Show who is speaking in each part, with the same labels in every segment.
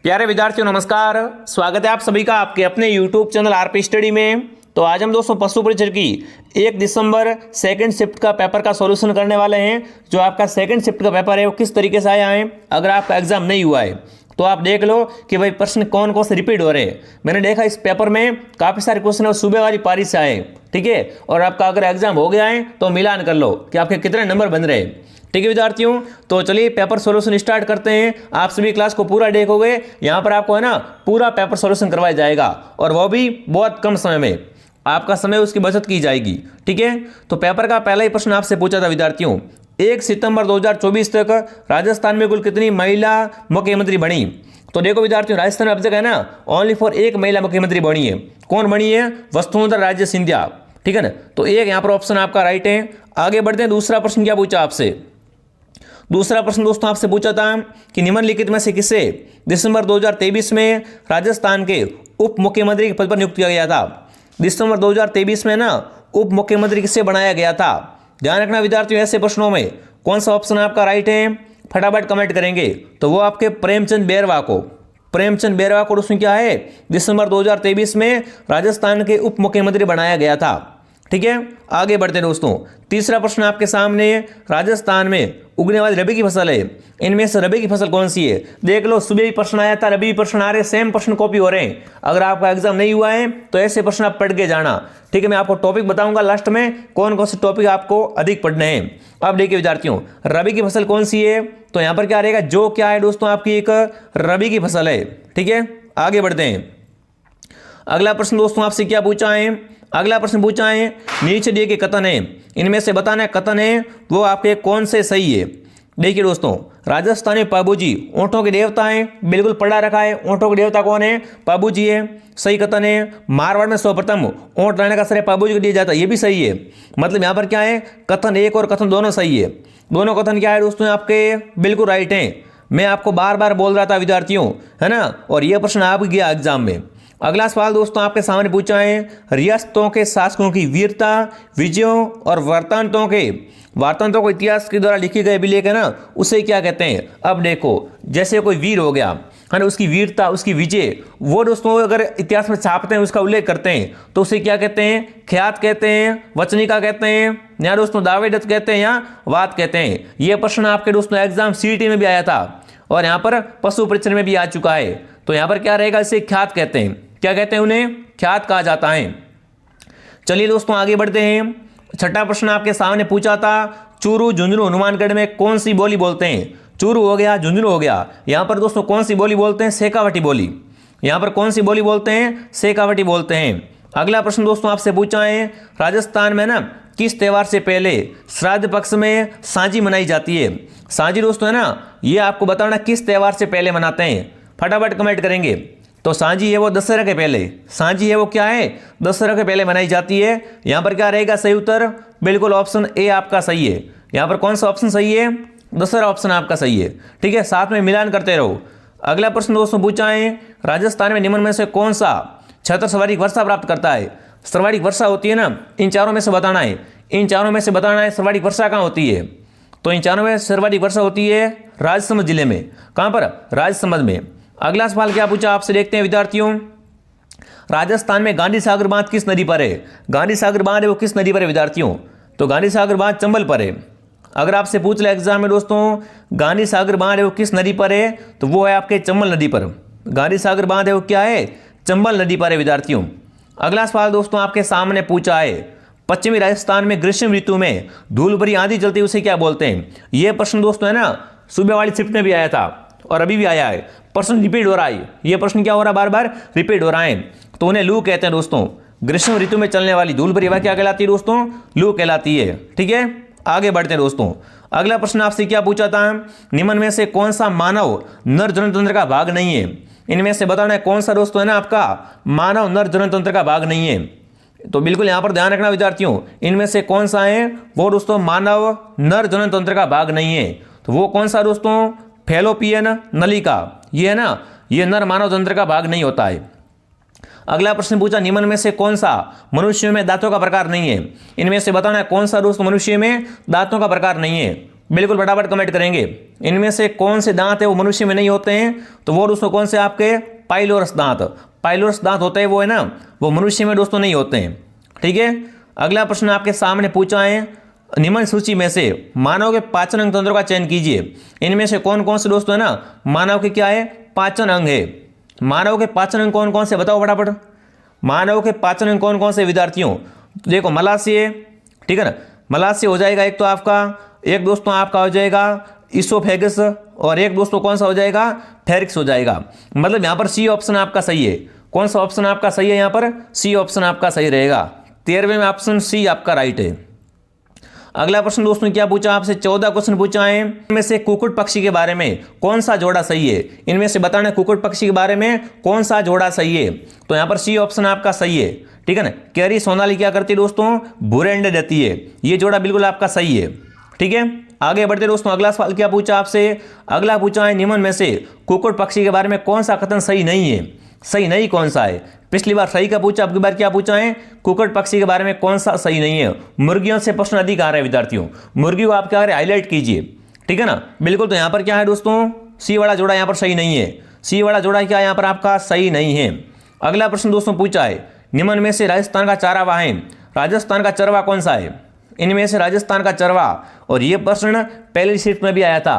Speaker 1: प्यारे विद्यार्थियों नमस्कार। स्वागत है आप सभी का आपके अपने YouTube चैनल आरपी स्टडी में। तो आज हम दोस्तों पशु परिचर की 1 दिसंबर सेकंड शिफ्ट का पेपर का सॉल्यूशन करने वाले हैं। जो आपका सेकंड शिफ्ट का पेपर है वो किस तरीके से आया है, अगर आपका एग्जाम नहीं हुआ है तो आप देख लो कि भाई प्रश्न कौन कौन से रिपीट हो रहे हैं। मैंने देखा इस पेपर में काफ़ी सारे क्वेश्चन सुबह वाली पारी से आए, ठीक है। और आपका अगर एग्जाम हो गया है तो मिलान कर लो कि आपके कितने नंबर बन रहे हैं, ठीक है विद्यार्थियों। तो चलिए पेपर सॉल्यूशन स्टार्ट करते हैं। आप सभी क्लास को पूरा देखोगे, यहाँ पर आपको है ना पूरा पेपर सॉल्यूशन करवाया जाएगा और वो भी बहुत कम समय में। आपका समय उसकी बचत की जाएगी, ठीक है। तो पेपर का पहला ही प्रश्न आपसे पूछा था विद्यार्थियों, 1 सितंबर 2024 तक राजस्थान में कुल कितनी महिला मुख्यमंत्री बनी। तो देखो विद्यार्थियों, राजस्थान में अब तक है ना ओनली फॉर एक महिला मुख्यमंत्री बनी है। कौन बनी है? वसुंधरा राजे सिंधिया, ठीक है ना। तो एक यहाँ पर ऑप्शन आपका राइट है। आगे बढ़ते हैं। दूसरा प्रश्न क्या पूछा आपसे? दूसरा प्रश्न दोस्तों आपसे पूछा था कि निम्नलिखित में से किसे दिसंबर 2023 में राजस्थान के उप मुख्यमंत्री के पद पर नियुक्त किया गया था। दिसंबर 2023 में ना उप मुख्यमंत्री किसे बनाया गया था? ध्यान रखना विद्यार्थियों, ऐसे प्रश्नों में कौन सा ऑप्शन आपका राइट है फटाफट कमेंट करेंगे। तो वो आपके प्रेमचंद बैरवा को दोस्तों क्या है, दिसंबर 2023 में राजस्थान के उप मुख्यमंत्री बनाया गया था, ठीक है। आगे बढ़ते हैं दोस्तों। तीसरा प्रश्न आपके सामने, राजस्थान में उगने वाली रबी की फसल है, इनमें से रबी की फसल कौन सी है? देख लो, सुबह भी प्रश्न आया था, रबी प्रश्न आ रहे, सेम प्रश्न कॉपी हो रहे हैं। अगर आपका एग्जाम नहीं हुआ है तो ऐसे प्रश्न आप पढ़ के जाना, ठीक है। मैं आपको टॉपिक बताऊंगा लास्ट में कौन कौन से टॉपिक आपको अधिक पढ़ने हैं। अब देखिए विद्यार्थियों, रबी की फसल कौन सी है? तो यहां पर क्या रहेगा, जो क्या है दोस्तों आपकी एक रबी की फसल है, ठीक है। आगे बढ़ते हैं। अगला प्रश्न दोस्तों आपसे क्या पूछा है? अगला प्रश्न पूछा है, नीचे दिए के कथन है, इनमें से बताना है कथन है वो आपके कौन से सही है। देखिए दोस्तों, राजस्थानी पाबूजी ऊँटों के देवता हैं, बिल्कुल पढ़ा रखा है। ऊँटों के देवता कौन है? पाबूजी है, सही कथन है। मारवाड़ में सर्वप्रथम ऊँट लाने का श्रेय पाबूजी को दिया जाता है, ये भी सही है। मतलब यहाँ पर क्या है, कथन एक और कथन दोनों सही है। दोनों कथन क्या है दोस्तों आपके बिल्कुल राइट हैं। मैं आपको बार बार बोल रहा था विद्यार्थियों, है ना। और यह प्रश्न आ भी गया एग्जाम में। अगला सवाल दोस्तों आपके सामने पूछा है, रियासतों के शासकों की वीरता, विजयों और वार्तांतों को इतिहास के द्वारा लिखी गई अभिलेख है ना, उसे क्या कहते हैं। अब देखो, जैसे कोई वीर हो गया है ना, उसकी वीरता, उसकी विजय, वो दोस्तों अगर इतिहास में छापते हैं, उसका उल्लेख करते हैं तो उसे क्या कहते हैं? ख्यात कहते हैं, वचनिका कहते हैं, या दोस्तों दावेदत्त कहते हैं, या वाद कहते हैं। यह प्रश्न आपके दोस्तों एग्जाम सीईटी में भी आया था और यहाँ पर पशु परिचर में भी आ चुका है। तो यहाँ पर क्या रहेगा, इसे ख्यात कहते हैं। क्या कहते हैं? उन्हें ख्यात कहा जाता है। चलिए दोस्तों आगे बढ़ते हैं। छठा प्रश्न आपके सामने पूछा था, चूरू झुंझुनू हनुमानगढ़ में कौन सी बोली बोलते हैं। चूरू हो गया, झुंझुनू हो गया, यहाँ पर दोस्तों कौन सी बोली बोलते हैं? शेखावटी बोली। यहाँ पर कौन सी बोली बोलते हैं? शेखावटी बोलते हैं। अगला प्रश्न दोस्तों आपसे पूछा है, राजस्थान में ना किस त्यौहार से पहले श्राद्ध पक्ष में सांझी मनाई जाती है। सांझी दोस्तों है ना, ये आपको बताना किस त्यौहार से पहले मनाते हैं, फटाफट कमेंट करेंगे। तो सांझी है वो दशहरा के पहले, सांझी है वो क्या है, दशहरा के पहले मनाई जाती है। यहाँ पर क्या रहेगा सही उत्तर? बिल्कुल ऑप्शन ए आपका सही है। यहाँ पर कौन सा ऑप्शन सही है? दशहरा ऑप्शन आपका सही है, ठीक है। साथ में मिलान करते रहो। अगला प्रश्न दोस्तों पूछा है, राजस्थान में निम्न में से कौन सा छत्र सर्वाधिक वर्षा प्राप्त करता है। सर्वाधिक वर्षा होती है ना, इन चारों में से बताना है, इन चारों में से बताना है सर्वाधिक वर्षा कहाँ होती है। तो इन चारों में सर्वाधिक वर्षा होती है राजसमंद जिले में। कहाँ पर? राजसमंद में। अगला सवाल क्या पूछा आपसे, देखते हैं विद्यार्थियों। राजस्थान में गांधी सागर बांध किस नदी पर है। गांधी सागर बांध है वो किस नदी पर है विद्यार्थियों? तो गांधी सागर बांध चंबल पर है। अगर आपसे पूछ ले एग्जाम में दोस्तों, गांधी सागर बांध है वो किस नदी पर है, तो वो है आपके चंबल नदी पर। गांधी सागर बांध है वो क्या है? चंबल नदी पर है विद्यार्थियों। अगला सवाल दोस्तों आपके सामने पूछा है, पश्चिमी राजस्थान में ग्रीष्म ऋतु में धूल भरी आंधी चलती है उसे क्या बोलते हैं। यह प्रश्न दोस्तों है ना सुबह वाली शिफ्ट में भी आया था और अभी भी आया है। प्रश्न रिपीट हो रहा है, ये प्रश्न क्या हो रहा है, बार बार रिपीट हो रहा है। तो उन्हें लू कहते हैं दोस्तों। ग्रीष्म ऋतु में चलने वाली धूल भरी हवा क्या कहलाती है दोस्तों? लू कहलाती है, ठीक है। आगे बढ़ते हैं दोस्तों। अगला प्रश्न आपसे क्या पूछा था, निम्न में से कौन सा मानव नर जनन तंत्र का भाग नहीं है। इनमें से बताना है कौन सा दोस्तों है ना आपका मानव नर जनन तंत्र का भाग नहीं है। तो बिल्कुल यहां पर ध्यान रखना विद्यार्थियों, इनमें से कौन सा है वो दोस्तों मानव नर जनन तंत्र का भाग नहीं है। तो वो कौन सा दोस्तों? फैलोपियन नलिका, ये है ना, ये नर मानव तंत्र का भाग नहीं होता है। अगला प्रश्न पूछा, निम्न में से कौन सा मनुष्य में दांतों का प्रकार नहीं है। इनमें से बताना है कौन सा दोस्त मनुष्य में दांतों का प्रकार नहीं है। बिल्कुल फटाफट कमेंट करेंगे। इनमें से कौन से दांत है वो मनुष्य में नहीं होते हैं? तो वो दोस्तों कौन से आपके पाइलोरस दांत, पाइलोरस दांत होते हैं वो है ना, वो मनुष्य में दोस्तों नहीं होते हैं। ठीक है, अगला प्रश्न आपके सामने पूछा है, निम्न सूची में से मानव के पाचन अंग तंत्रों का चयन कीजिए। इनमें से कौन कौन से दोस्तों है ना मानव के क्या है पाचन अंग है? मानव के पाचन अंग कौन कौन से बताओ फटाफट। मानव के पाचन अंग कौन कौन से विद्यार्थियों? देखो मलाशय, ठीक है ना, मलाशय हो जाएगा एक, तो आपका एक दोस्तों आपका हो जाएगा इसोफेगस, और एक दोस्तों कौन सा हो जाएगा फेरिक्स हो जाएगा। मतलब यहाँ पर सी ऑप्शन आपका सही है। कौन सा ऑप्शन आपका सही है? यहाँ पर सी ऑप्शन आपका सही रहेगा। 13वें में ऑप्शन सी आपका राइट है। अगला प्रश्न दोस्तों क्या पूछा आपसे? 14 क्वेश्चन पूछा है। इनमें से कुक्कुट पक्षी के बारे में कौन सा जोड़ा सही है? इनमें से बताना कुक्कुट पक्षी के बारे में कौन सा जोड़ा सही है। तो यहाँ पर सी ऑप्शन आपका सही है। ठीक है ना, कैरी सोनाली क्या करती है दोस्तों? भूरे अंडे देती है। ये जोड़ा बिल्कुल आपका सही है। ठीक है, आगे बढ़ते दोस्तों। अगला सवाल क्या पूछा आपसे? अगला पूछा है, निम्न में से कुक्कुट पक्षी के बारे में कौन सा कथन सही नहीं है? सही नहीं कौन सा है? पिछली बार सही का पूछा, अब की बार क्या पूछा है? कुक्कुट पक्षी के बारे में कौन सा सही नहीं है। मुर्गियों से प्रश्न अधिक आ रहे हैं विद्यार्थियों, मुर्गी को आप क्या करें हाईलाइट कीजिए। ठीक है ना, बिल्कुल। तो यहाँ पर क्या है दोस्तों? सी वाला जोड़ा यहाँ पर सही नहीं है। सी वाला जोड़ा क्या यहाँ पर आपका सही नहीं है। अगला प्रश्न दोस्तों पूछा है, निम्न में से राजस्थान का चरवाहा है, राजस्थान का चरवाहा कौन सा है? इनमें से राजस्थान का चरवाहा, और ये प्रश्न पहली सीट में भी आया था,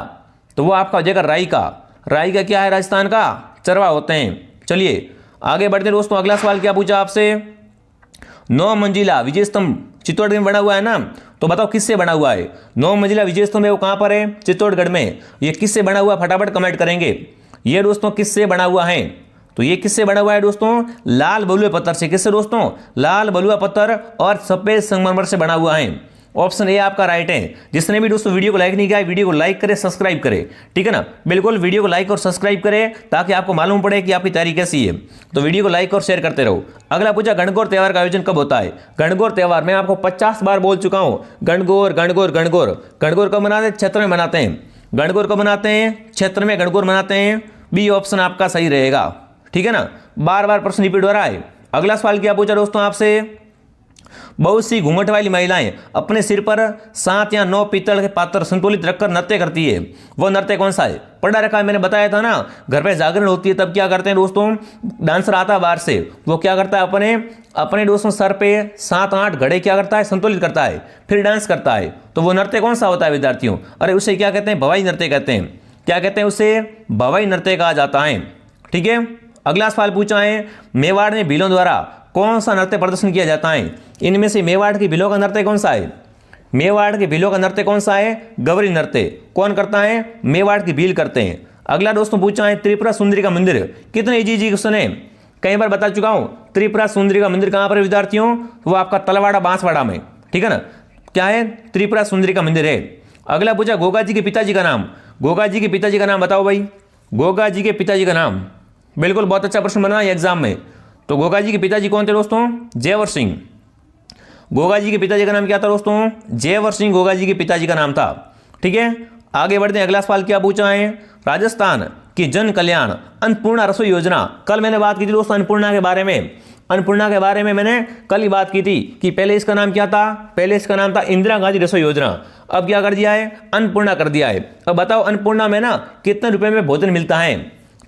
Speaker 1: तो वो आपका हो जाएगा राई का। राई का क्या है? राजस्थान का चरवाहा होते हैं। चलिए आगे बढ़ते दोस्तों। अगला सवाल क्या पूछा आपसे? 9 मंजिला विजय स्तंभ चित्तौड़गढ़ में बना हुआ है ना, तो बताओ किससे बना हुआ है? 9 मंजिला विजय स्तंभ है वो कहाँ पर है? चित्तौड़गढ़ में। ये किससे बना हुआ? फटाफट कमेंट करेंगे। ये दोस्तों किससे बना हुआ है? तो ये किससे बना हुआ है दोस्तों? लाल बलुआ पत्थर से। किससे दोस्तों? लाल बलुआ पत्थर और सफेद संगमरमर से बना हुआ है। ऑप्शन ए आपका राइट है। जिसने भी दोस्तों वीडियो को लाइक नहीं किया, वीडियो को लाइक करे, सब्सक्राइब करे। ठीक है ना, बिल्कुल वीडियो को लाइक और सब्सक्राइब करें ताकि आपको मालूम पड़े कि आपकी तैयारी कैसी है। तो वीडियो को लाइक और शेयर करते रहो। अगला पूछा, गणगौर त्योहार का आयोजन कब होता है? गणगौर त्योहार मैं आपको 50 बार बोल चुका हूँ। गणगौर गणगौर गणगौर गणगौर कब मनाते हैं? क्षेत्र में मनाते हैं। गणगौर कब मनाते हैं? क्षेत्र में गणगौर मनाते हैं। बी ऑप्शन आपका सही रहेगा। ठीक है ना, बार बार प्रश्न रिपीट हो रहा है। अगला सवाल क्या पूछा दोस्तों आपसे? बहुत सी घूंघट वाली महिलाएं अपने सिर पर 7 या 9 पीतल के पात्र संतुलित रखकर नृत्य करती है। वो नृत्य कौन सा है? पढ़ा रखा है, मैंने बताया था ना, घर पे जागरण होती है तब क्या करते हैं दोस्तों? डांसर आता है बाहर से, वो क्या करता है अपने अपने दोस्तों सर पे 7-8 घड़े क्या करता है? संतुलित करता है, फिर डांस करता है। तो वो नृत्य कौन सा होता है विद्यार्थियों? अरे उसे क्या कहते हैं? भवाई नृत्य कहते हैं। क्या कहते हैं उसे? भवाई नृत्य कहा जाता है। ठीक है, अगला सवाल पूछा है, मेवाड़ में भीलों द्वारा कौन सा नृत्य प्रदर्शन किया जाता है? इनमें से मेवाड़ की भीलों का नृत्य कौन सा है? मेवाड़ के भीलों का नृत्य कौन सा है? गवरी नृत्य। कौन करता है? मेवाड़ की भील करते हैं। अगला दोस्तों पूछा है, त्रिपुरा सुंदरी का मंदिर। कितने इजी क्वेश्चन है, कई बार बता चुका हूं। त्रिपुरा सुंदरी का मंदिर कहां पर है विद्यार्थियों? वो आपका तलवाड़ा बांसवाड़ा में। ठीक है ना, क्या है? त्रिपुरा सुंदरी का मंदिर है। अगला पूछा, गोगा जी के पिताजी का नाम। गोगा जी के पिताजी का नाम बताओ भाई। गोगा जी के पिताजी का नाम, बिल्कुल बहुत अच्छा प्रश्न बना है एग्जाम में। तो गोगा जी के पिताजी कौन थे दोस्तों? जयवर सिंह। गोगा जी के पिताजी का नाम क्या था दोस्तों? जयवर सिंह गोगा जी के पिताजी का नाम था। ठीक है, आगे बढ़ते हैं। अगला सवाल क्या पूछा है? राजस्थान की जन कल्याण अन्नपूर्णा रसोई योजना, कल मैंने बात की थी दोस्तों अन्नपूर्णा के बारे में। अन्नपूर्णा के बारे में मैंने कल ही बात की थी कि पहले इसका नाम क्या था? पहले इसका नाम था इंदिरा गांधी रसोई योजना। अब क्या कर दिया है? अन्नपूर्णा कर दिया है। अब बताओ अन्नपूर्णा में ना कितने रुपए में भोजन मिलता है?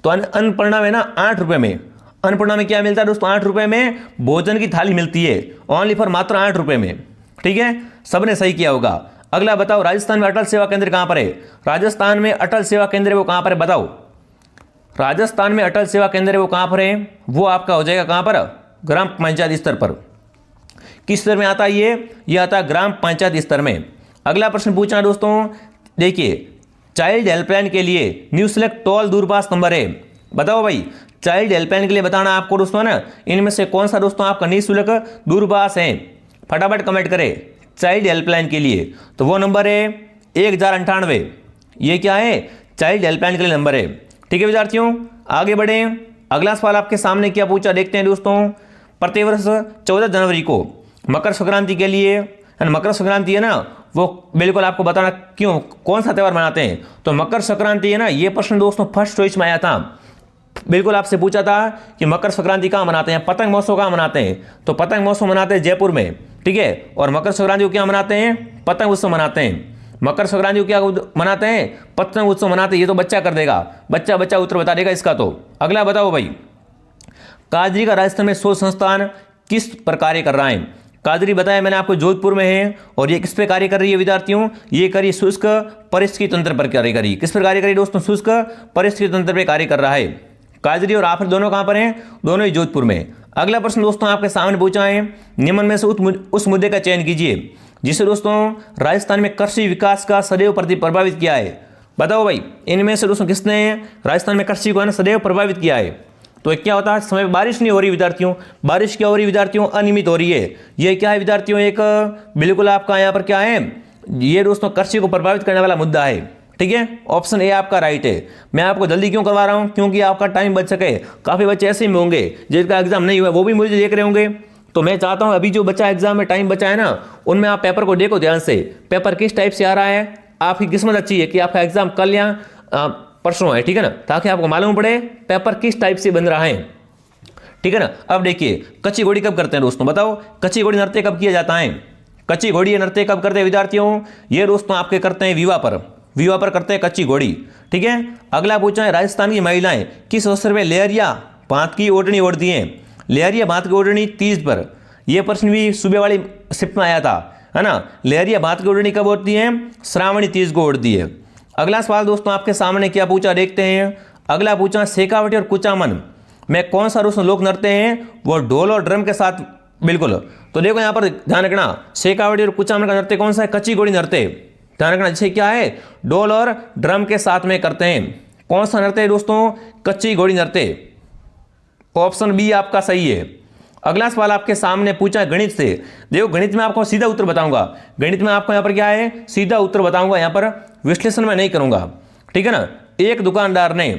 Speaker 1: तो अन्नपूर्णा में ना 8 रुपए में। अन्नपूर्णा में क्या मिलता है दोस्तों? 8 रुपए में भोजन की थाली मिलती है, ओनली फॉर मात्र 8 रुपए में। ठीक है, सबने सही किया होगा। अगला बताओ, राजस्थान में अटल सेवा केंद्र कहां पर है? राजस्थान में अटल सेवा केंद्र वो कहां पर है बताओ? राजस्थान में अटल सेवा केंद्र वो कहां पर है? वो आपका हो जाएगा कहां पर? ग्राम पंचायत स्तर पर। किस स्तर में आता है ये आता है ग्राम पंचायत स्तर में। अगला प्रश्न पूछना दोस्तों, देखिए, चाइल्ड हेल्पलाइन के लिए निःशुल्क टोल दूरभाष नंबर है। बताओ भाई, चाइल्ड हेल्पलाइन के लिए बताना आपको दोस्तों ना, इनमें से कौन सा दोस्तों आपका निःशुल्क दूरभाष है? फटाफट कमेंट करें चाइल्ड हेल्पलाइन के लिए। तो वो नंबर है 1098। ये क्या है? चाइल्ड हेल्पलाइन के लिए नंबर है। ठीक है विद्यार्थियों, आगे बढ़े। अगला सवाल आपके सामने क्या पूछा देखते हैं दोस्तों। प्रतिवर्ष 14 जनवरी को मकर संक्रांति के लिए, मकर संक्रांति है ना, वो बिल्कुल आपको बताना क्यों, कौन सा त्यौहार मनाते हैं। तो मकर संक्रांति है ना, ये प्रश्न दोस्तों फर्स्ट चॉइस में आया था। बिल्कुल आपसे पूछा था कि मकर संक्रांति कहाँ मनाते हैं, पतंग महोत्सव कहाँ मनाते हैं। तो पतंग महोत्सव मनाते हैं जयपुर में। ठीक है, और मकर संक्रांति को क्या मनाते हैं? पतंग उत्सव मनाते हैं। मकर संक्रांति को क्या मनाते हैं? पतंग उत्सव मनाते हैं। ये तो बच्चा कर देगा, बच्चा बच्चा उत्तर बता देगा इसका। तो अगला बताओ भाई, काजरी का राजस्थान में शोध संस्थान किस पर कार्य कर रहा है? काजरी बताया मैंने आपको जोधपुर में है, और ये किस पे कार्य कर रही है विद्यार्थियों? ये करी शुष्क परिस्थिति तंत्र पर कार्य करी। किस पर कार्य करी दोस्तों? शुष्क परिस्थिति तंत्र पर कार्य कर रहा है। काजरी और आफर दोनों कहां पर हैं? दोनों ही जोधपुर में। अगला प्रश्न दोस्तों आपके सामने पूछा है, निम्न में से उस मुद्दे का चयन कीजिए जिसे दोस्तों राजस्थान में कृषि विकास का सदैव प्रभावित किया है। बताओ भाई, इनमें से दोस्तों किसने राजस्थान में कृषि को सदैव प्रभावित किया है? तो क्या होता है, समय बारिश नहीं हो रही विद्यार्थियों, बारिश क्या हो रही विद्यार्थियों? अनियमित हो रही है। ये क्या है विद्यार्थियों? एक बिल्कुल आपका यहाँ पर क्या है, ये दोस्तों कृषि को प्रभावित करने वाला मुद्दा है। ठीक है, ऑप्शन ए आपका राइट है। मैं आपको जल्दी क्यों करवा रहा हूँ? क्योंकि आपका टाइम बच सके। काफ़ी बच्चे ऐसे ही होंगे जिनका एग्जाम नहीं हुआ, वो भी मुझे देख रहे होंगे। तो मैं चाहता हूँ अभी जो बच्चा एग्जाम में टाइम बचा है ना, उनमें आप पेपर को देखो ध्यान से, पेपर किस टाइप से आ रहा है। आपकी किस्मत अच्छी है कि आपका एग्जाम कल या परसों है, ठीक है ना, ताकि आपको मालूम पड़े पेपर किस टाइप से बन रहा है। ठीक है ना। अब देखिए, कच्ची घोड़ी कब करते हैं दोस्तों? बताओ, कच्ची घोड़ी नृत्य कब किया जाता है? कच्ची घोड़ी नृत्य कब करते हैं विद्यार्थियों? ये दोस्तों आपके करते हैं विवाह पर करते हैं कच्ची घोड़ी। ठीक है। अगला पूछा है, राजस्थान की महिलाएं किस अवसर पर लेहरिया भात की ओढ़नी ओढ़ती हैं? लेहरिया भात की ओढ़नी तीज पर। यह प्रश्न भी सुबह वाली शिफ्ट में आया था, है ना। लेहरिया भात की ओढ़नी कब ओढ़ती है? श्रावणी तीज को ओढ़ती है। अगला सवाल दोस्तों आपके सामने क्या पूछा देखते हैं। अगला पूछा, शेखावटी और कुचामन में कौन सा दोस्तों लोक नृत्य हैं? वो ढोल और ड्रम के साथ। बिल्कुल। तो देखो यहाँ पर ध्यान रखना, शेखावटी और कुचामन का नृत्य कौन सा है? कच्ची घोड़ी नृत्य। ध्यान रखना, जैसे क्या है, ढोल और ड्रम के साथ में करते हैं। कौन सा नृत्य है दोस्तों? कच्ची घोड़ी नृत्य। ऑप्शन बी आपका सही है। अगला सवाल आपके सामने पूछा गणित से। देखो, गणित में आपको सीधा उत्तर बताऊंगा। गणित में आपको यहाँ पर क्या है, सीधा उत्तर बताऊंगा, यहाँ पर विश्लेषण में नहीं करूंगा। ठीक है ना। एक दुकानदार ने,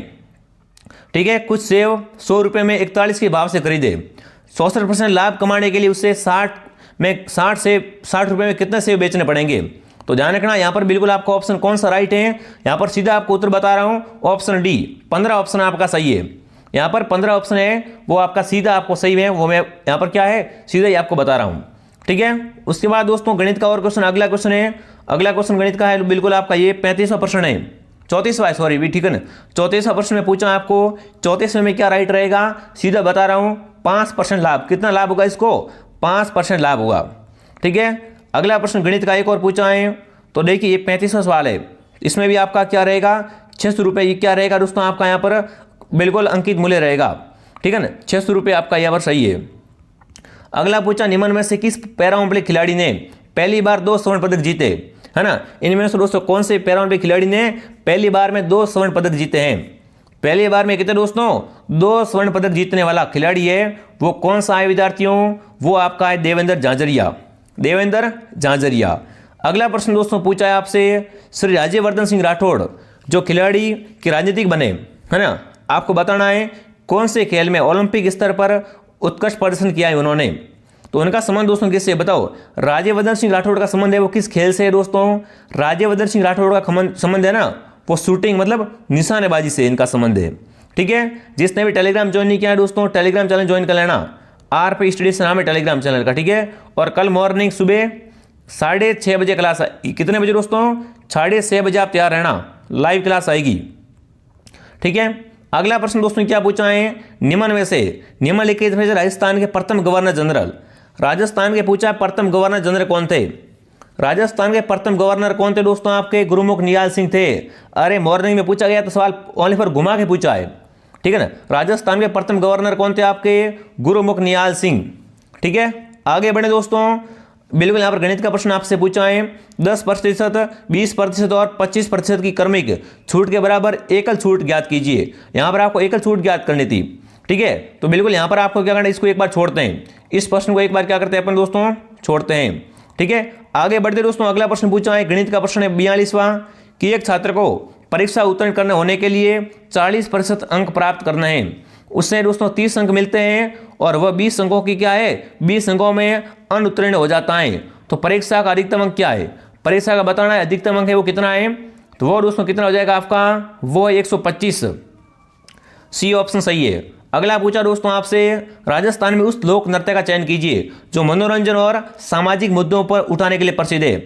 Speaker 1: ठीक है, कुछ सेव 100 रुपये में 41 के भाव से खरीदे। 64% लाभ कमाने के लिए उससे 60 रुपये में कितने सेव बेचने पड़ेंगे? तो ध्यान रखना, यहाँ पर बिल्कुल आपका ऑप्शन कौन सा राइट है? यहाँ पर सीधा आपको उत्तर बता रहा हूँ, ऑप्शन डी। 15 ऑप्शन आपका सही है। यहाँ पर 15 ऑप्शन है, वो आपका सीधा आपको सही है, वो मैं यहाँ पर क्या है, सीधा ही आपको बता रहा हूँ। ठीक है। उसके बाद दोस्तों गणित का और क्वेश्चन, अगला क्वेश्चन है, अगला क्वेश्चन गणित का है बिल्कुल आपका ये 35वां प्रश्न है, 34वां, सॉरी भी, ठीक है ना। 34वां प्रश्न में पूछा आपको, 34वें में क्या राइट रहेगा? सीधा बता रहा हूँ, 5% लाभ। कितना लाभ होगा इसको? 5% लाभ होगा। ठीक है। अगला प्रश्न गणित का एक और पूछा है, तो देखिए ये 35वां सवाल है, इसमें भी आपका क्या रहेगा? 600 रुपये। ये क्या रहेगा दोस्तों आपका यहाँ पर बिल्कुल अंकित मूल्य रहेगा। ठीक है ना, 600 रुपये आपका यहाँ पर सही है। अगला पूछा, निम्न में से किस पैराओलंपिक खिलाड़ी ने पहली बार 2 स्वर्ण पदक जीते? है ना, इनमें से दोस्तों कौन से पैराओलंपिक खिलाड़ी ने पहली बार में 2 स्वर्ण पदक जीते हैं? पहली बार में कितने दोस्तों? 2 स्वर्ण पदक जीतने वाला खिलाड़ी है, वो कौन सा है विद्यार्थियों? वो आपका है देवेंद्र झांझरिया। देवेंद्र झांझरिया। अगला प्रश्न दोस्तों पूछा है आपसे, श्री राज्यवर्धन सिंह राठौड़ जो खिलाड़ी के राजनीतिक बने, है ना, आपको बताना है कौन से खेल में ओलंपिक स्तर पर उत्कृष्ट प्रदर्शन किया है उन्होंने। तो उनका संबंध दोस्तों किससे? बताओ, राज्यवर्धन सिंह राठौड़ का संबंध है वो किस खेल से है दोस्तों? राज्यवर्धन सिंह राठौड़ का संबंध है ना, वो शूटिंग मतलब निशानेबाजी से इनका संबंध है। ठीक है। जिसने भी टेलीग्राम ज्वाइन नहीं किया है दोस्तों, टेलीग्राम चैनल ज्वाइन कर लेना, RP स्टडी से नाम है टेलीग्राम चैनल का। ठीक है। और कल मॉर्निंग सुबह 6:30 बजे क्लास, कितने बजे दोस्तों? 6:30 बजे आप तैयार रहना, लाइव क्लास आएगी। ठीक है। अगला प्रश्न दोस्तों क्या पूछा है, निम्न में से निम्नलिखित में से राजस्थान के प्रथम गवर्नर जनरल, राजस्थान के पूछा प्रथम गवर्नर जनरल कौन थे? राजस्थान के प्रथम गवर्नर कौन थे दोस्तों? आपके गुरुमुख निहाल सिंह थे। अरे मॉर्निंग में पूछा गया तो सवाल ओनली पर घुमा के पूछा है। ठीक है ना। राजस्थान के प्रथम गवर्नर कौन थे आपके? गुरुमुख निहाल सिंह। ठीक है। आगे बढ़े दोस्तों, बिल्कुल यहाँ पर गणित का प्रश्न आपसे पूछा है, 10%, 20% और 25% की क्रमिक छूट के बराबर एकल छूट ज्ञात कीजिए। यहाँ पर आपको एकल छूट ज्ञात करनी थी। ठीक है। तो बिल्कुल यहाँ पर आपको क्या करना है, इसको एक बार छोड़ते हैं, इस प्रश्न को एक बार क्या करते हैं अपन दोस्तों, छोड़ते हैं। ठीक है। आगे बढ़ते दोस्तों, अगला प्रश्न पूछा है, गणित का प्रश्न है 42वां, कि एक छात्र को परीक्षा उत्तीर्ण करने होने के लिए 40% अंक प्राप्त करना है, उससे दोस्तों 30 अंक मिलते हैं और वह 20 अंकों की क्या है, 20 अंकों में अनुत्तीर्ण हो जाता है। तो परीक्षा का अधिकतम अंक क्या है? परीक्षा का बताना है, अधिकतम अंक है वो कितना है? तो वो दोस्तों कितना हो जाएगा आपका? वो 125। सी ऑप्शन सही है। अगला पूछा दोस्तों आपसे, राजस्थान में उस लोक नृत्य का चयन कीजिए जो मनोरंजन और सामाजिक मुद्दों पर उठाने के लिए प्रसिद्ध है।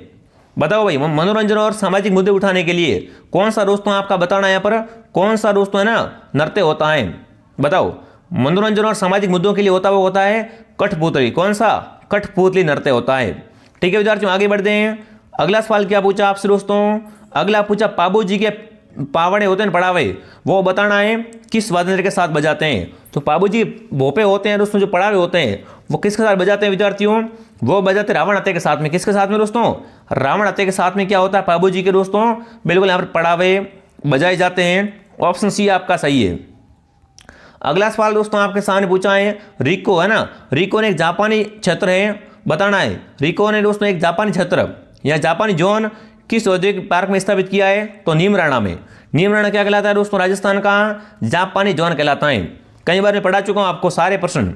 Speaker 1: बताओ भाई, मनोरंजन और सामाजिक मुद्दे उठाने के लिए कौन सा दोस्तों आपका बताना है यहाँ पर, कौन सा दोस्तों है ना नृत्य होता है? बताओ, मनोरंजन और सामाजिक मुद्दों के लिए होता है कठपुतली। कौन सा? कठपुतली नृत्य होता है। ठीक है विद्यार्थियों, आगे बढ़ते हैं। अगला सवाल क्या पूछा आपसे दोस्तों? अगला पूछा पाबू जी के पावड़े होते हैं पड़ावे, वो बताना है किस वाद्य के साथ बजाते हैं। तो पाबू जी भोपे होते हैं दोस्तों, जो पड़ावे होते हैं वो किसके साथ बजाते हैं विद्यार्थियों? वो बजाते रावण हत्या के साथ में। किसके साथ में दोस्तों? रावण हत्या के साथ में क्या होता है पाबू जी के दोस्तों? बिल्कुल यहाँ पर पड़ावे बजाए जाते हैं। ऑप्शन सी आपका सही है। अगला सवाल दोस्तों आपके सामने पूछा है रिको, है ना। रिको ने एक जापानी क्षेत्र है, बताना है रिको ने दोस्तों एक जापानी क्षेत्र या जापानी जोन किस औद्योगिक पार्क में स्थापित किया है? तो नीमराणा में। नीमराणा क्या कहलाता है दोस्तों? राजस्थान का जापानी जोन कहलाता है। कई बार मैं पढ़ा चुका हूँ आपको सारे प्रश्न,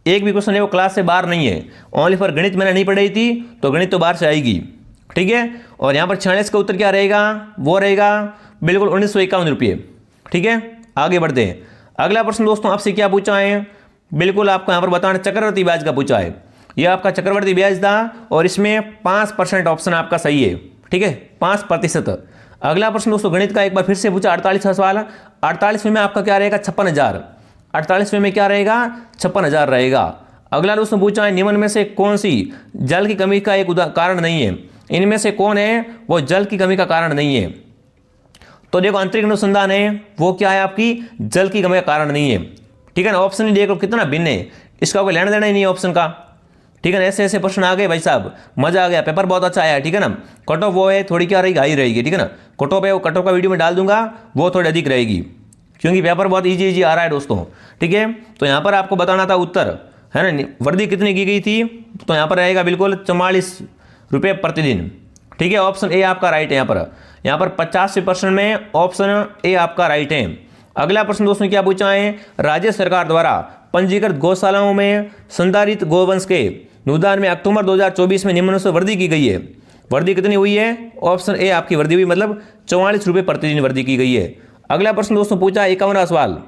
Speaker 1: एक भी क्वेश्चन है वो क्लास से बाहर नहीं है। ओनली फॉर गणित मैंने नहीं पढ़ाई थी, तो गणित तो बाहर से आएगी। ठीक है, और यहाँ पर 46 का उत्तर क्या रहेगा? वो रहेगा बिल्कुल 1951 रुपये। ठीक है, आगे बढ़ते हैं। अगला प्रश्न दोस्तों आपसे क्या पूछा है? बिल्कुल आपको यहाँ पर बताना चक्रवर्ती ब्याज का पूछा है। यह आपका चक्रवर्ती ब्याज था और इसमें 5% ऑप्शन आपका सही है। ठीक है, 5%। अगला प्रश्न दोस्तों गणित का एक बार फिर से पूछा, 48वां सवाल। 48वें में आपका क्या रहेगा? 56,000। 48वें में क्या रहेगा? 56,000 रहेगा। अगला दोस्तों पूछा है निम्न में से कौन सी जल की कमी का एक कारण नहीं है? इनमें से कौन है वो जल की कमी का कारण नहीं है? तो देखो अंतरिक्ष अनुसंधान है, वो क्या है आपकी? जल की कमी का कारण नहीं है। ठीक है ना, ऑप्शन ही देखो कितना भिन्न है, इसका कोई लेना देना ही नहीं है ऑप्शन का। ठीक है ना, ऐसे ऐसे प्रश्न आ गए भाई साहब, मजा आ गया, पेपर बहुत अच्छा आया। ठीक है ना, कट ऑफ वो है थोड़ी क्या रहेगी, हाई रहेगी। ठीक है ना, कट ऑफ है वो कट ऑफ का वीडियो में डाल दूंगा, वो थोड़ी अधिक रहेगी क्योंकि पेपर बहुत इजी आ रहा है दोस्तों। ठीक है, तो यहाँ पर आपको बताना था उत्तर, है ना। वर्दी कितनी की गई थी? तो यहाँ पर रहेगा बिल्कुल 44 रुपये प्रतिदिन। ठीक है, ऑप्शन ए आपका राइट है। यहाँ पर 85% में ऑप्शन ए आपका राइट है। अगला प्रश्न दोस्तों क्या पूछा है? राज्य सरकार द्वारा पंजीकृत गौशालाओं में संधारित गोवंश के अनुदान में अक्टूबर 2024 में निम्न से वर्दी की गई है। वर्दी कितनी हुई है? ऑप्शन ए आपकी वर्दी हुई, मतलब 44 रुपये प्रतिदिन वर्दी की गई है। अगला प्रश्न दोस्तों पूछा 51वां सवाल,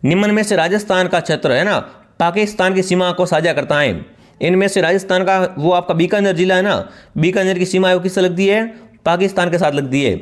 Speaker 1: निम्न में से राजस्थान का क्षेत्र, है ना, पाकिस्तान की सीमा को साझा करता है। इनमें से राजस्थान का वो आपका बीकानेर जिला है ना, बीकानेर की सीमा वो किससे लगती है? पाकिस्तान के साथ लगती है।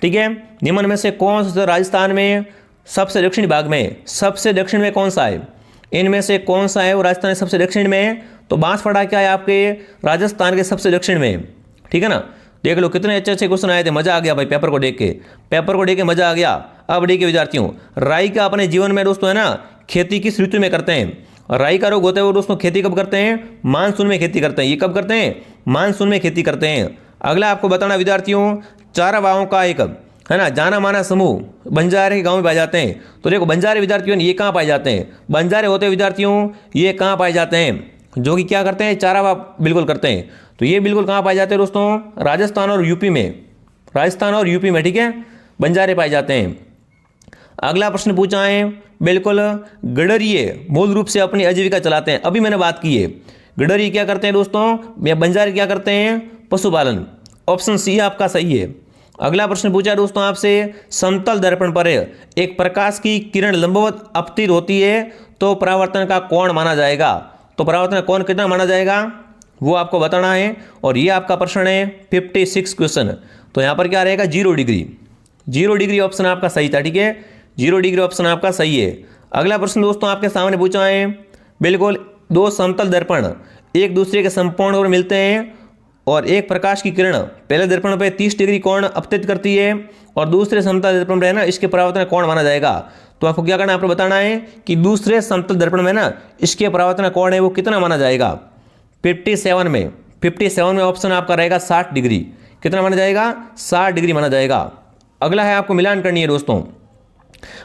Speaker 1: ठीक है, निम्न में से कौन सा राजस्थान में सबसे दक्षिणी भाग में, सबसे दक्षिण में कौन सा है? इनमें से कौन सा है वो राजस्थान के सबसे दक्षिण में? तो बांसवाड़ा क्या है आपके राजस्थान के सबसे दक्षिण में। ठीक है ना, देख लो कितने अच्छे अच्छे क्वेश्चन आए थे, मजा आ गया भाई पेपर को देख के मजा आ गया। अब देखिए विद्यार्थियों, राई का अपने जीवन में दोस्तों है ना खेती किस ऋतु में करते हैं? राई का रोग होता है वो दोस्तों खेती कब करते हैं? मानसून में खेती करते हैं। ये कब करते हैं? मानसून में खेती करते हैं। अगला आपको बताना विद्यार्थियों, चारावाहों का एक, है ना, जाना माना समूह बंजारे के गांव में पाए जाते हैं। तो देखो बंजारे विद्यार्थियों ये कहाँ पाए जाते हैं? बंजारे होते हैं विद्यार्थियों, ये कहाँ पाए जाते हैं? जो कि क्या करते हैं? चारावाह बिल्कुल करते हैं। तो ये बिल्कुल कहाँ पाए जाते हैं दोस्तों? राजस्थान और यूपी में। राजस्थान और यूपी में, ठीक है, बंजारे पाए जाते हैं। अगला प्रश्न पूछा है बिल्कुल, गडरिये मूल रूप से अपनी आजीविका चलाते हैं। अभी मैंने बात की है, गडरिये क्या करते हैं दोस्तों? या बंजारे क्या करते हैं? पशुपालन। ऑप्शन सी आपका सही है। अगला प्रश्न पूछा दोस्तों आपसे, समतल दर्पण पर एक प्रकाश की किरण लंबवत अपतित होती है तो परावर्तन का कोण माना जाएगा। तो परावर्तन का कोण कितना माना जाएगा वो आपको बताना है। और ये आपका प्रश्न है 56 क्वेश्चन। तो यहाँ पर क्या रहेगा? 0 डिग्री। 0 डिग्री ऑप्शन आपका सही था। ठीक है, 0 डिग्री ऑप्शन आपका सही है। अगला प्रश्न दोस्तों आपके सामने पूछा है बिल्कुल, दो समतल दर्पण एक दूसरे के समकोण और मिलते हैं और एक प्रकाश की किरण पहले दर्पण पे 30 डिग्री कोण अपतित करती है और दूसरे समतल दर्पण पे है ना इसके परावर्तन कोण माना जाएगा। तो आपको क्या करना है? आपको बताना है कि दूसरे समतल दर्पण में ना इसके परावर्तन कोण है वो कितना माना जाएगा। 57 में ऑप्शन आपका रहेगा 60 डिग्री। कितना माना जाएगा? 60 डिग्री माना जाएगा। अगला है आपको मिलान करनी है दोस्तों।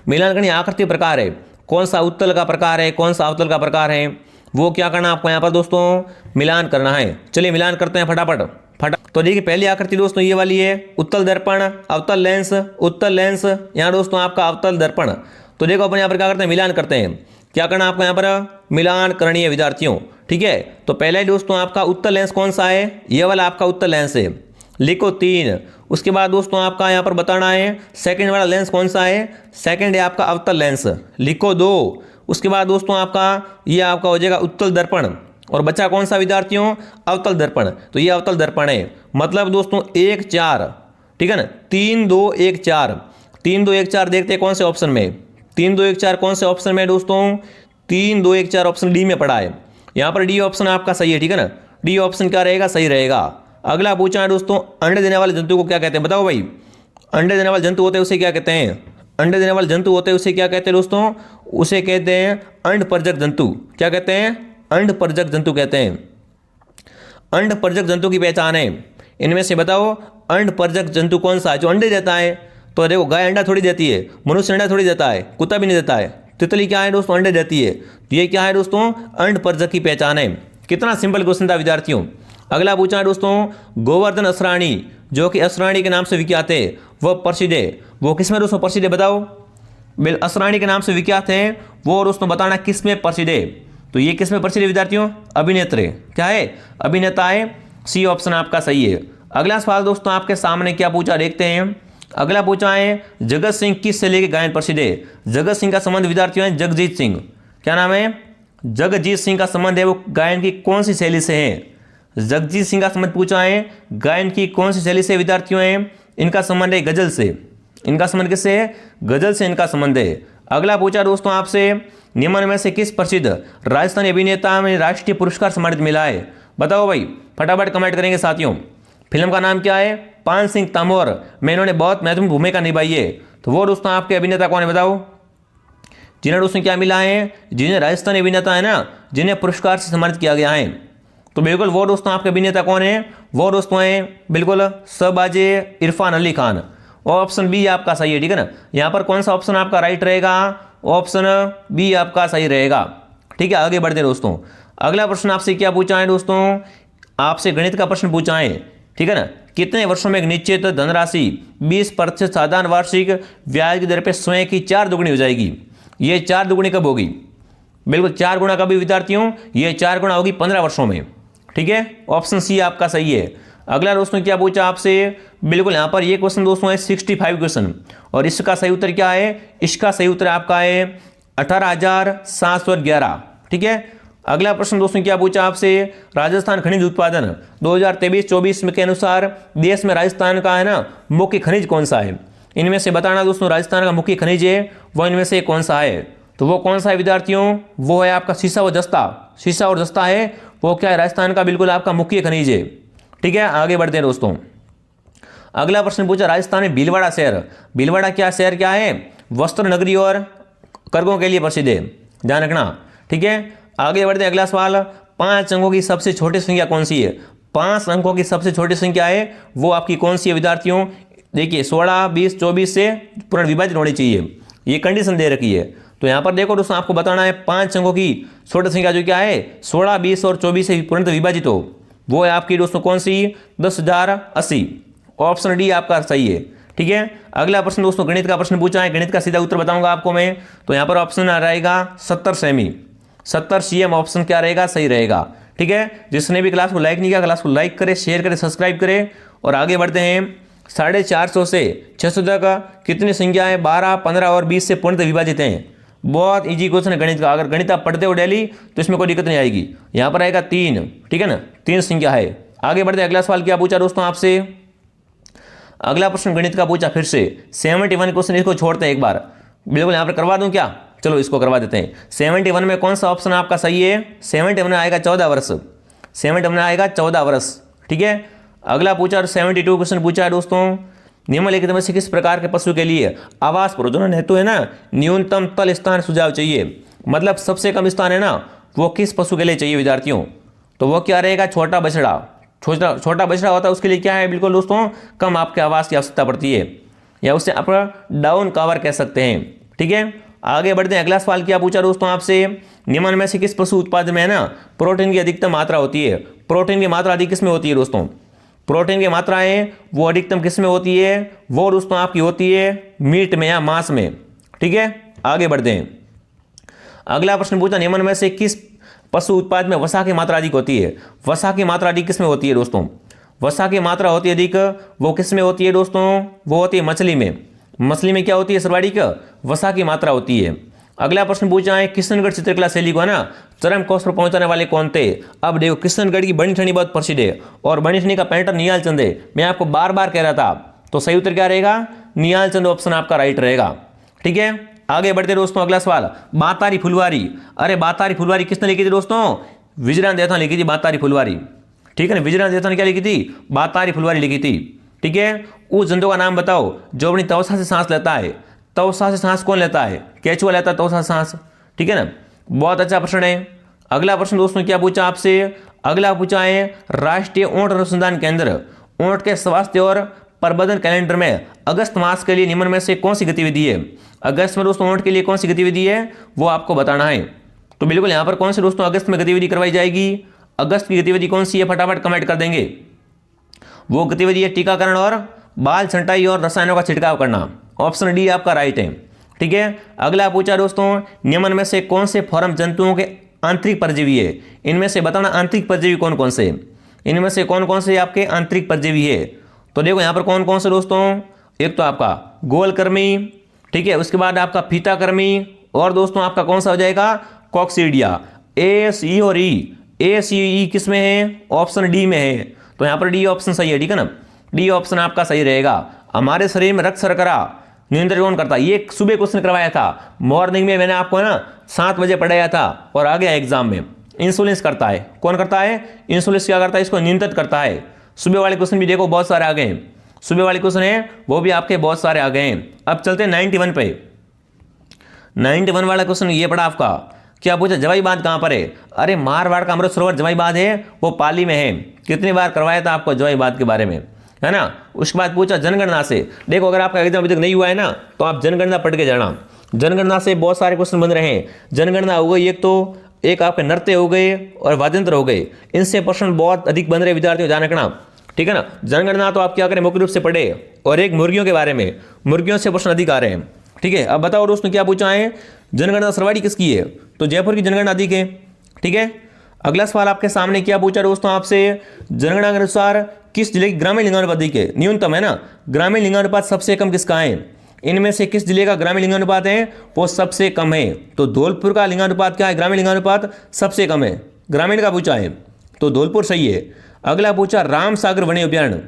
Speaker 1: मिलान करनी आकृति प्रकार है, कौन सा उत्तल का प्रकार है, कौन सा अवतल का प्रकार है, वो क्या करना है आपको यहाँ पर दोस्तों? मिलान करना है। चलिए मिलान करते हैं फटाफट। तो देखिए पहली आकृति दोस्तों ये वाली है, उत्तल दर्पण, अवतल लेंस, उत्तल लेंस। यहाँ दोस्तों आपका अवतल दर्पण। तो देखो अपन यहाँ पर क्या करते हैं? मिलान करते हैं। क्या करना आपको यहाँ पर? मिलान करनी है विद्यार्थियों। ठीक है, तो पहले ही दोस्तों आपका उत्तल लेंस कौन सा है? ये वाला आपका उत्तल लेंस है, लिखो 3। उसके बाद दोस्तों आपका यहाँ पर बताना है सेकंड वाला लेंस कौन सा है? सेकंड है आपका अवतल लेंस, लिखो 2। उसके बाद दोस्तों आपका ये आपका हो जाएगा उत्तल दर्पण। और बचा कौन सा विद्यार्थियों, अवतल दर्पण। तो ये अवतल दर्पण है, मतलब दोस्तों 1 4, ठीक है ना, 3 2 1 4, 3 2 1 4 देखते हैं कौन से ऑप्शन में, 3 2 1 4 कौन से ऑप्शन में दोस्तों, 3 2 1 4 ऑप्शन डी में पड़ा है। यहाँ पर डी ऑप्शन आपका सही है, ठीक है ना, डी ऑप्शन क्या रहेगा, सही रहेगा। अगला पूछा है दोस्तों, अंडे देने वाले जंतु को क्या कहते हैं, बताओ भाई। अंडे देने वाले जंतु होते हैं उसे क्या कहते हैं, अंडे देने वाले जंतु होते हैं उसे क्या कहते हैं दोस्तों, उसे कहते हैं अंडपरजक जंतु। क्या कहते हैं, अंडपरजक जंतु कहते हैं। अंडपरजक जंतु की पहचान है, इनमें से बताओ अंडपरजक जंतु कौन सा है जो अंडे देता है। तो देखो गाय अंडा थोड़ी देती है, मनुष्य अंडा थोड़ी देता है, कुत्ता भी नहीं देता है, तितली क्या है दोस्तों, अंडे देती है। तो ये क्या है दोस्तों, अंडपरजक की पहचान है। कितना सिंपल क्वेश्चन था विद्यार्थियों। अगला पूछा है दोस्तों, गोवर्धन असरानी जो कि असरानी के नाम से विख्यात है वह प्रसिद्ध है, वो किस में दोस्तों प्रसिद्ध है, बताओ। बिल असरानी के नाम से विख्यात है वो दोस्तों बताना किस में प्रसिद्ध है। तो ये किस में प्रसिद्ध है विद्यार्थियों, अभिनेत्री, क्या है, अभिनेता है, सी ऑप्शन आपका सही है। अगला सवाल दोस्तों आपके सामने क्या पूछा देखते हैं। अगला पूछा है, जगत सिंह किस शैली के गायन प्रसिद्ध है। जगत सिंह का संबंध विद्यार्थियों है जगजीत सिंह, क्या नाम है, जगजीत सिंह का संबंध है वो गायन की कौन सी शैली से है। जगजीत सिंह का संबंध पूछा है गायन की कौन सी शैली से विद्यार्थियों है, इनका संबंध है गजल से। इनका संबंध किससे है, गजल से इनका संबंध है। अगला पूछा दोस्तों आपसे, निम्न में से किस प्रसिद्ध राजस्थानी अभिनेता में राष्ट्रीय पुरस्कार सम्मानित मिला है, बताओ भाई, फटाफट कमेंट करेंगे साथियों। फिल्म का नाम क्या है, पान सिंह तंबोर में इन्होंने बहुत महत्वपूर्ण भूमिका निभाई है। तो वो दोस्तों आपके अभिनेता कौन है, बताओ, जिन्हें दोस्तों क्या मिला है, जिन्हें राजस्थानी अभिनेता है ना, जिन्हें पुरस्कार से सम्मानित किया गया है। तो बिल्कुल वो दोस्तों आपके अभिनेता कौन है, वो दोस्तों हैं बिल्कुल शहबाज इरफान अली खान। ऑप्शन बी आपका सही है, ठीक है ना। यहाँ पर कौन सा ऑप्शन आपका राइट रहेगा, ऑप्शन बी आपका सही रहेगा, ठीक है। आगे बढ़ते हैं दोस्तों। अगला प्रश्न आपसे क्या पूछा है दोस्तों, आपसे गणित का प्रश्न पूछा है, ठीक है ना। कितने वर्षों में एक निश्चित धनराशि 20% साधारण वार्षिक ब्याज की दर पर स्वयं की 4 दुगुनी हो जाएगी। ये 4 दुगुनी कब होगी, बिल्कुल 4 गुना कभी विद्यार्थियों, ये 4 गुना होगी 15 वर्षों में, ठीक है। ऑप्शन सी आपका सही है। अगला दोस्तों क्या पूछा आपसे, बिल्कुल यहाँ पर ये क्वेश्चन दोस्तों है 65 क्वेश्चन, और इसका सही उत्तर क्या है, इसका सही उत्तर आपका है 18,711, ठीक है। अगला प्रश्न दोस्तों क्या पूछा आपसे, राजस्थान खनिज उत्पादन 2023-24 के अनुसार देश में राजस्थान का है ना मुख्य खनिज कौन सा है। इनमें से बताना दोस्तों राजस्थान का मुख्य खनिज है वो इनमें से कौन सा है। तो वो कौन सा है विद्यार्थियों, वो है आपका सीसा और जस्ता। सीसा और जस्ता है वो क्या है, राजस्थान का बिल्कुल आपका मुख्य खनिज है, ठीक है। आगे बढ़ते हैं दोस्तों। अगला प्रश्न पूछा, राजस्थान में भीलवाड़ा शहर, भीलवाड़ा क्या शहर क्या है, वस्त्र नगरी और करगों के लिए प्रसिद्ध है, ध्यान रखना, ठीक है। आगे बढ़ते हैं। अगला सवाल, 5 अंकों की सबसे छोटी संख्या कौन सी है। 5 अंकों की सबसे छोटी संख्या है वो आपकी कौन सी है विद्यार्थियों, देखिए 16 20 24 से पूर्ण विभाजित होनी चाहिए, ये कंडीशन दे रखी है। तो यहाँ पर देखो दोस्तों आपको बताना है 5 अंकों की छोटी संख्या जो क्या है 16 20 और 24 से पूर्ण विभाजित हो, वो है आपकी दोस्तों कौन सी, 10,080। ऑप्शन डी आपका सही है, ठीक है। अगला प्रश्न दोस्तों गणित का प्रश्न पूछा है, गणित का सीधा उत्तर बताऊंगा आपको मैं। तो यहाँ पर ऑप्शन रहेगा 70 सेमी, 70 cm ऑप्शन क्या रहेगा, सही रहेगा, ठीक है। जिसने भी क्लास को लाइक नहीं किया क्लास को लाइक करे, शेयर करे, सब्सक्राइब करे। और आगे बढ़ते हैं। 450 से 600 तक कितनी संख्या है, 12 15 और 20 से पूर्णतः विभाजित हैं। बहुत इजी क्वेश्चन है गणित का, अगर गणित आप पढ़ते हो डेली तो इसमें कोई दिक्कत नहीं आएगी। यहाँ पर आएगा 3, ठीक है ना, 3 संख्या है। आगे बढ़ते, अगला सवाल क्या पूछा दोस्तों आपसे, अगला प्रश्न गणित का पूछा फिर से 71 क्वेश्चन, इसको छोड़ते हैं एक बार, बिल्कुल यहाँ पर करवा दूं क्या, चलो इसको करवा देते हैं। 71 में कौन सा ऑप्शन आपका सही है, 71 में आएगा 14 वर्ष, 71 में आएगा 14 वर्ष, ठीक है। अगला पूछा 72 क्वेश्चन पूछा है दोस्तों, निम्नलिखित में से किस प्रकार के पशु के लिए आवास प्रजनन हेतु है ना न्यूनतम तल स्थान सुझाव चाहिए, मतलब सबसे कम स्थान है ना वो किस पशु के लिए चाहिए विद्यार्थियों। तो वो क्या रहेगा, छोटा बछड़ा। छोटा बछड़ा होता है उसके लिए क्या है बिल्कुल दोस्तों, कम आपके आवास की आवश्यकता पड़ती है, या उससे आप डाउन कवर कह सकते हैं, ठीक है। आगे बढ़ते हैं। अगला सवाल क्या पूछा दोस्तों आपसे, निम्न में से किस पशु उत्पाद में है ना प्रोटीन की अधिकतम मात्रा होती है। प्रोटीन की मात्रा अधिक किस में होती है दोस्तों, प्रोटीन की मात्रा है वो अधिकतम किस में होती है, वो दोस्तों आपकी होती है मीट में या मांस में, ठीक है। आगे बढ़ते हैं। अगला प्रश्न पूछा, निम्न में से किस पशु उत्पाद में वसा की मात्रा अधिक होती है। वसा की मात्रा अधिक किस में होती है दोस्तों, वसा की मात्रा होती है अधिक, वो किस में होती है दोस्तों, वो होती है मछली में। मछली में क्या होती है सर्वाधिक, वसा की मात्रा होती है। अगला प्रश्न पूछा है किशनगढ़ चित्रकला शैली को है ना चरम कोर्स पर पहुंचाने वाले कौन थे। अब देखो किशनगढ़ की बनी ठनी बहुत प्रसिद्ध है और बनी ठनी का पेंटर निहाल चंद है। मैं आपको बार बार कह रहा था, तो सही उत्तर क्या रहेगा, निहाल चंद ऑप्शन आपका राइट रहेगा। ठीक है, आगे बढ़ते दोस्तों। अगला सवाल, बातारी फुलवारी। अरे बातारी फुलवारी किसने लिखी थी दोस्तों, विजयराम देवता लिखी थी बातारी फुलवारी। ठीक है ना, विजयराम देवता ने क्या लिखी थी, बातारी फुलवारी लिखी थी। ठीक है, उस जंतु का नाम बताओ जो अपनी तवसा से सांस लेता है। तवसा से सांस कौन लेता है, केचुआ लेता है तवसा से सांस। ठीक है ना, बहुत अच्छा प्रश्न है। अगला प्रश्न दोस्तों क्या पूछा आपसे, अगला पूछा है राष्ट्रीय ऊंट अनुसंधान केंद्र ऊंट के स्वास्थ्य और प्रबंधन कैलेंडर में अगस्त मास के लिए निम्न में से कौन सी गतिविधि है। अगस्त में दोस्तों ऊंट के लिए कौन सी गतिविधि है वो आपको बताना है। तो बिल्कुल यहाँ पर कौन से दोस्तों अगस्त में गतिविधि करवाई जाएगी, अगस्त की गतिविधि कौन सी है, फटाफट कमेंट कर देंगे। वो गतिविधि है टीकाकरण और बाल छंटाई और रसायनों का छिड़काव करना। ऑप्शन डी आपका राइट है। ठीक है, अगला पूछा दोस्तों निम्न में से कौन से फॉर्म जंतुओं के आंतरिक परजीवी है। इनमें से बताना आंतरिक परजीवी कौन कौन से, इनमें से कौन कौन से आपके आंतरिक परजीवी है। तो देखो यहाँ पर कौन कौन से दोस्तों, एक तो आपका गोलकृमि, ठीक है, उसके बाद आपका फीताकृमि और दोस्तों आपका कौन सा हो जाएगा, कॉक्सीडिया। ए सी और ई, ए सी ई किस में है, ऑप्शन डी में है। तो यहाँ पर डी ऑप्शन सही है। ठीक है ना, डी ऑप्शन आपका सही रहेगा। हमारे शरीर में रक्त शर्करा नियंत्रण कौन करता है, ये सुबह क्वेश्चन करवाया था, मॉर्निंग में मैंने आपको ना 7 बजे पढ़ाया था और आ गया एग्जाम में। इंसुलिन करता है, कौन करता है, इंसुलिन क्या करता है, इसको नियंत्रित करता है। सुबह वाले क्वेश्चन भी देखो बहुत सारे आ गए हैं, सुबह वाले क्वेश्चन है वो भी आपके बहुत सारे आ गए हैं। अब चलते हैं 91 पे। 91 वाला क्वेश्चन ये पड़ा आपका, क्या पूछा जवाई बांध कहाँ पर है। अरे मारवाड़ का अमृत सरोवर जवाई बांध है, वो पाली में है। कितनी बार करवाया था आपको जवाई बांध के बारे में, है ना। उसके बाद पूछा जनगणना से। देखो अगर आपका एग्जाम अभी तक नहीं हुआ है ना तो आप जनगणना पढ़ के जाना। जनगणना से बहुत सारे क्वेश्चन बन रहे हैं। जनगणना हो गई एक, तो एक आपके नृत्य हो गए और वाद्यंत्र हो गए, इनसे प्रश्न बहुत अधिक बन रहे विद्यार्थियों, ध्यान रखना। ठीक है ना, जनगणना तो आप क्या करें मुख्य रूप से पढ़े, और एक मुर्गियों के बारे में, मुर्गियों से प्रश्न अधिक आ रहे हैं। ठीक है, अब बताओ दोस्तों क्या पूछा है, जनगणना सर्वाधिक किसकी है, तो जयपुर की जनगणना अधिक है। ठीक है, अगला सवाल आपके सामने क्या पूछा दोस्तों आपसे, जनगणना के अनुसार किस जिले की ग्रामीण लिंगानुपात अधिक है, न्यूनतम है ना, ग्रामीण लिंगानुपात सबसे कम किसका है, इनमें से किस जिले का ग्रामीण लिंगानुपात है वो सबसे कम है। तो धौलपुर का लिंगानुपात क्या है, ग्रामीण लिंगानुपात सबसे कम है, ग्रामीण का पूछा है तो धौलपुर सही है। अगला पूछा रामसागर वन्य अभ्यारण्य,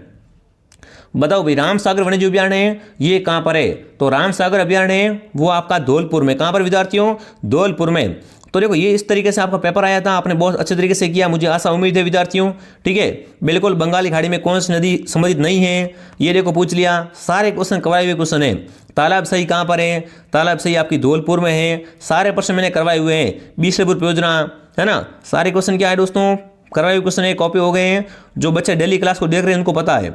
Speaker 1: बताओ भाई रामसागर वन्य अभ्यारण्य है ये कहाँ पर है, तो रामसागर अभ्यारण्य है वो आपका धौलपुर में। कहाँ पर विद्यार्थियों, धौलपुर में। तो देखो ये इस तरीके से आपका पेपर आया था, आपने बहुत अच्छे तरीके से किया, मुझे आशा उम्मीद है विद्यार्थियों। ठीक है, बिल्कुल बंगाली खाड़ी में कौन सी नदी संबंधित नहीं है ये देखो पूछ लिया, सारे क्वेश्चन करवाए हुए क्वेश्चन है। तालाब सही कहाँ पर है, तालाब सही आपकी धौलपुर में है, सारे प्रश्न मैंने करवाए हुए हैं। बीसलपुर परियोजना है ना, सारे क्वेश्चन क्या है दोस्तों करवाए हुए क्वेश्चन है, कॉपी हो गए हैं। जो बच्चे डेली क्लास को देख रहे हैं उनको पता है,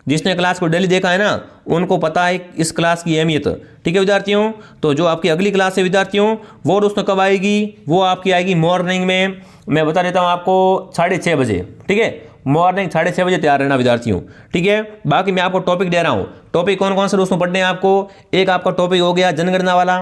Speaker 1: जिसने क्लास को डेली देखा है ना उनको पता है इस क्लास की अहमियत। ठीक है विद्यार्थियों, तो जो आपकी अगली क्लास है विद्यार्थियों वो दोस्तों कब आएगी, वो आपकी आएगी मॉर्निंग में, मैं बता देता हूँ आपको 6:30 बजे। ठीक है, मॉर्निंग 6:30 बजे तैयार रहना विद्यार्थियों। ठीक है, बाकी मैं आपको टॉपिक दे रहा हूँ, टॉपिक कौन कौन से दोस्तों पढ़ने हैं आपको, एक आपका टॉपिक हो गया जनगणना वाला।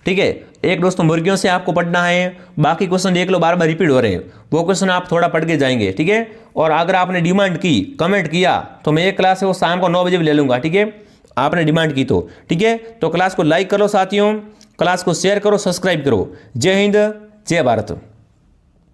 Speaker 1: ठीक है, एक दोस्तों मुर्गियों से आपको पढ़ना है, बाकी क्वेश्चन देख लो बार बार रिपीट हो रहे हैं, वो क्वेश्चन आप थोड़ा पढ़ के जाएंगे। ठीक है, और अगर आपने डिमांड की कमेंट किया तो मैं एक क्लास है वो शाम को 9 बजे भी ले लूँगा। ठीक है, आपने डिमांड की तो ठीक है, तो क्लास को लाइक करो साथियों, क्लास को शेयर करो, सब्सक्राइब करो। जय हिंद, जय भारत।